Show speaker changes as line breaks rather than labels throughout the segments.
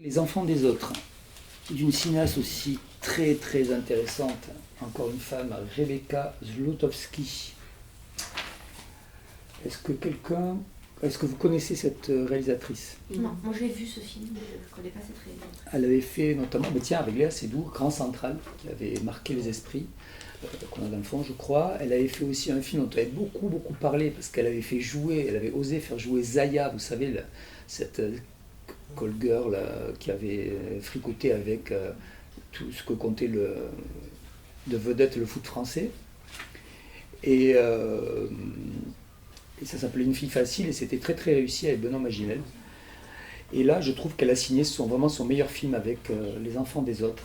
Les enfants des autres, d'une cinéaste aussi très très intéressante, encore une femme, Rebecca Zlotowski. Est-ce que vous connaissez cette réalisatrice?
Non, moi j'ai vu ce film, mais je ne connais pas cette réalisatrice.
Elle avait fait notamment, avec Léa Seydoux, Grand Central, qui avait marqué les esprits, qu'on a dans le fond, je crois. Elle avait fait aussi un film dont on avait beaucoup parlé, parce qu'elle avait elle avait osé faire jouer Zaya, vous savez, cette call girl qui avait fricoté avec tout ce que comptait de vedette le foot français. Et ça s'appelait Une fille facile, et c'était très très réussi avec Benoît Magimel. Et là, je trouve qu'elle a signé vraiment son meilleur film avec Les enfants des autres,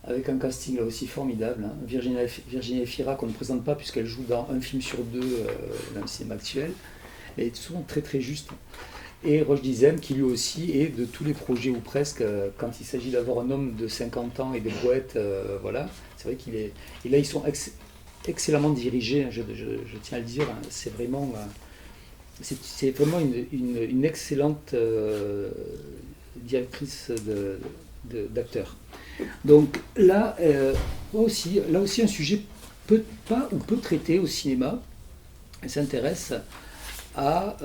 avec un casting là aussi formidable. Hein. Virginie Efira, qu'on ne présente pas puisqu'elle joue dans un film sur deux dans le cinéma actuel, elle est souvent très très juste. Et Roche Dizem, qui lui aussi est de tous les projets, ou presque, quand il s'agit d'avoir un homme de 50 ans et des brouettes, voilà, c'est vrai qu'il est... Et là, ils sont excellemment dirigés, je tiens à le dire, hein. C'est vraiment une excellente directrice d'acteurs. Donc là, aussi un sujet peu traité au cinéma. Elle s'intéresse à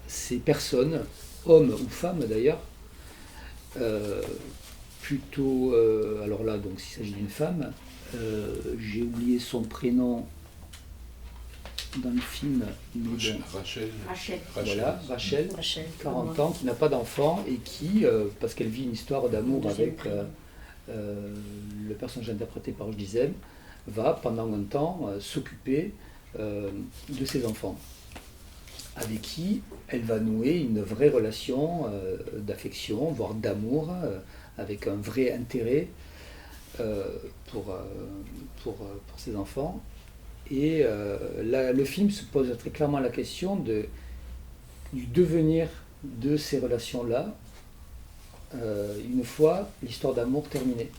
ces personnes, hommes ou femmes d'ailleurs, plutôt, alors là, donc s'il s'agit d'une femme, j'ai oublié son prénom dans le film,
Rachel.
Voilà, Rachel, 40 ans, qui n'a pas d'enfant et qui, parce qu'elle vit une histoire d'amour avec le personnage interprété par Roche Dizem, va pendant un temps s'occuper de ses enfants, avec qui elle va nouer une vraie relation d'affection, voire d'amour, avec un vrai intérêt pour ses enfants. Et le film se pose très clairement la question du devenir de ces relations-là une fois l'histoire d'amour terminée.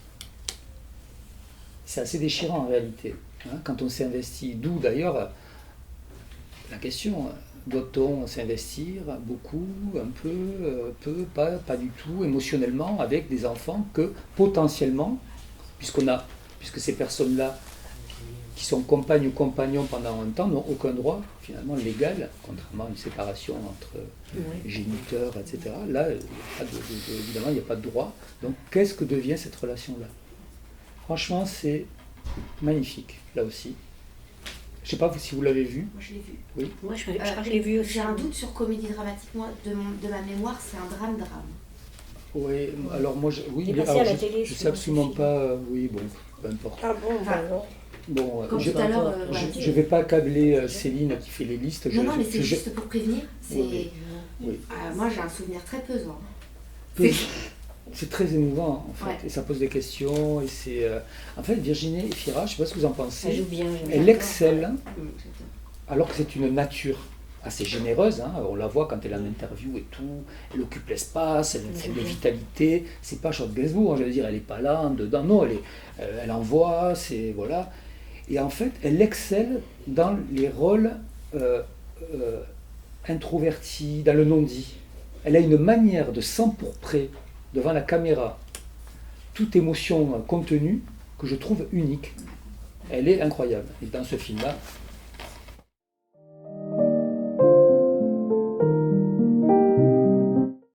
C'est assez déchirant en réalité, hein, quand on s'est investi. D'où d'ailleurs la question, doit-on s'investir beaucoup, un peu, pas du tout, émotionnellement, avec des enfants que potentiellement, puisque ces personnes-là qui sont compagnes ou compagnons pendant un temps, n'ont aucun droit, finalement, légal, contrairement à une séparation entre géniteurs, etc. Là, évidemment, il n'y a pas de droit. Donc, qu'est-ce que devient cette relation-là? Franchement, c'est magnifique, là aussi. Je ne sais pas si vous l'avez vu.
Moi, je l'ai vu.
Oui.
Moi, je crois que je l'ai vu aussi.
J'ai un doute sur comédie dramatique. Moi, de ma mémoire, c'est un drame.
Oui, alors moi,
Il est passé à la télé,
je ne sais absolument pas, oui, bon, peu importe.
Ah bon, bah non.
Bon,
comme
je
tout à l'heure,
ne vais pas accabler Céline qui fait les listes.
Non, mais c'est juste pour prévenir.
Oui.
Moi, j'ai un souvenir très pesant.
C'est très émouvant, en fait,
Ouais.
et ça pose des questions. Et c'est, en fait, Virginie Efira, je ne sais pas ce que vous en pensez,
Elle joue bien.
elle excelle, alors que c'est une nature assez généreuse, hein. On la voit quand elle est en interview et tout, elle occupe l'espace, elle a une certaine vitalité, c'est pas Charlotte Gainsbourg, hein, je veux dire, elle n'est pas là, dedans, non, elle envoie, c'est, voilà. Et en fait, elle excelle dans les rôles introvertis, dans le non-dit. Elle a une manière de s'empourprer devant la caméra, toute émotion contenue, que je trouve unique. Elle est incroyable. Et dans ce film-là,